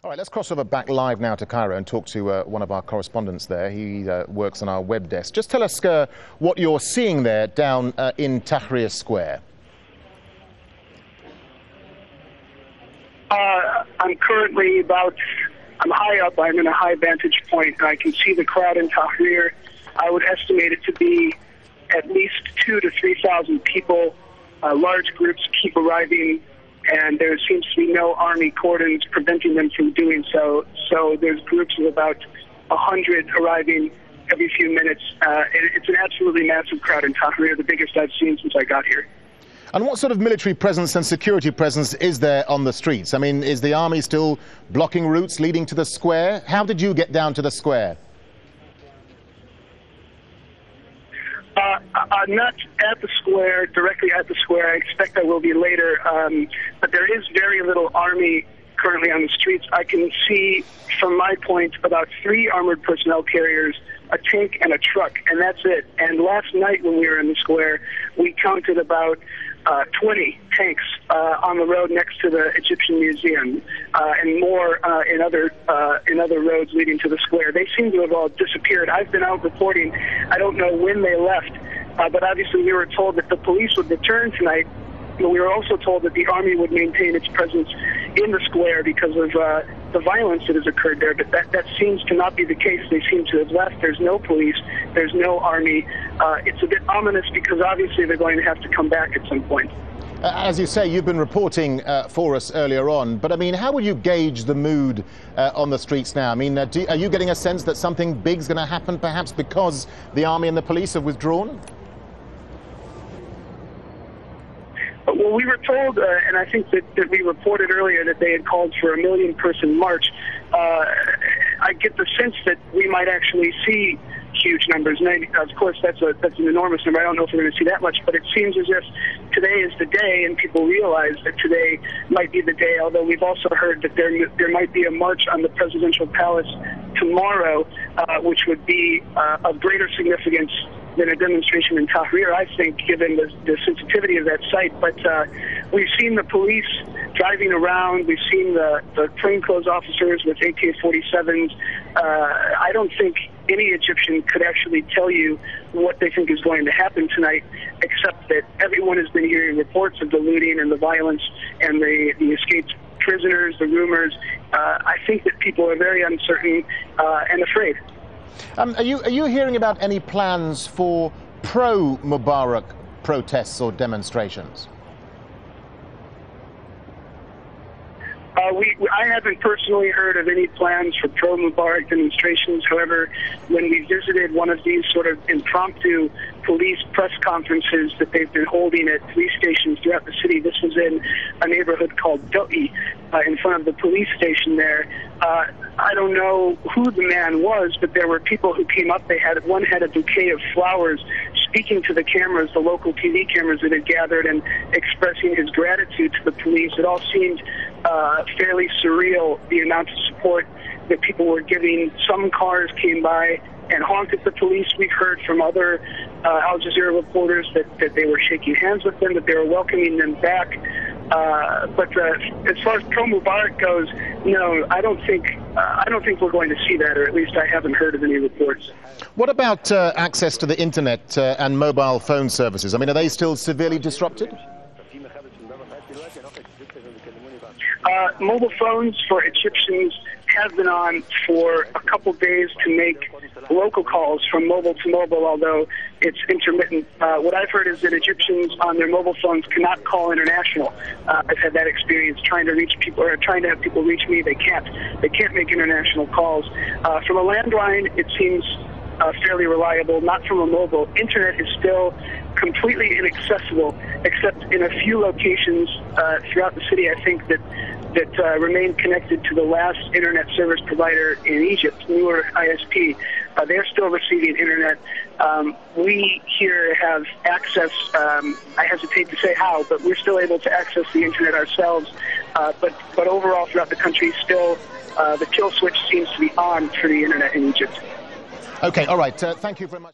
All right, let's cross over back live now to Cairo and talk to one of our correspondents there. He works on our web desk. Just tell us what you're seeing there down in Tahrir Square. I'm currently I'm high up. I'm in a high vantage point, and I can see the crowd in Tahrir. I would estimate it to be at least 2,000 to 3,000 people. Large groups keep arriving, and there seems to be no army cordons preventing them from doing so. So there's groups of about 100 arriving every few minutes. It's an absolutely massive crowd in Tahrir, the biggest I've seen since I got here. And what sort of military presence and security presence is there on the streets? I mean, is the army still blocking routes leading to the square? How did you get down to the square? I'm not at the square, directly at the square. I expect I will be later. But there is very little army currently on the streets. I can see, from my point, about 3 armored personnel carriers, a tank, and a truck, and that's it. And last night when we were in the square, we counted about 20 tanks on the road next to the Egyptian Museum, and more in other roads leading to the square. They seem to have all disappeared. I've been out reporting. I don't know when they left, but obviously we were told that the police would return tonight. But we were also told that the army would maintain its presence in the square because of the violence that has occurred there. But that seems to not be the case. They seem to have left. There's no police. There's no army. It's a bit ominous because obviously they're going to have to come back at some point. As you say, you've been reporting for us earlier on. But, I mean, how would you gauge the mood on the streets now? I mean, are you getting a sense that something big's going to happen perhaps because the army and the police have withdrawn? Well, we were told, and I think that we reported earlier that they had called for a 1 million-person march. I get the sense that we might actually see huge numbers. And of course, that's an enormous number. I don't know if we're going to see that much, but it seems as if today is the day, and people realize that today might be the day, although we've also heard that there might be a march on the presidential palace tomorrow, which would be of greater significance than a demonstration in Tahrir, I think, given the sensitivity of that site. But we've seen the police driving around. We've seen the plainclothes officers with AK-47s. I don't think any Egyptian could actually tell you what they think is going to happen tonight, except that everyone has been hearing reports of the looting and the violence and the escaped prisoners, the rumors. I think that people are very uncertain and afraid. Are you hearing about any plans for pro-Mubarak protests or demonstrations? I haven't personally heard of any plans for pro-Mubarak demonstrations. However, when we visited one of these sort of impromptu police press conferences that they've been holding at police stations throughout the city, this was in a neighborhood called Doi, in front of the police station there. I don't know who the man was, but there were people who came up. One had a bouquet of flowers, speaking to the cameras, the local TV cameras that had gathered, and expressing his gratitude to the police. It all seemed fairly surreal, the amount of support that people were giving. Some cars came by and honked at the police. We've heard from other Al Jazeera reporters that they were shaking hands with them, that they were welcoming them back. But as far as pro-Mubarak goes, no, I don't think we're going to see that, or at least I haven't heard of any reports. What about access to the internet and mobile phone services? I mean, are they still severely disrupted? Mobile phones for Egyptians have been on for a couple days to make local calls from mobile to mobile, although it's intermittent. What I've heard is that Egyptians on their mobile phones cannot call international. I've had that experience trying to reach people, or trying to have people reach me. They can't make international calls. From a landline, it seems fairly reliable. Not from a mobile. Internet is still completely inaccessible, except in a few locations throughout the city, I think, that remain connected to the last internet service provider in Egypt, newer ISP. They're still receiving internet. We here have access, I hesitate to say how, but we're still able to access the internet ourselves. But overall, throughout the country, still the kill switch seems to be on for the internet in Egypt. Okay, all right. Thank you very much.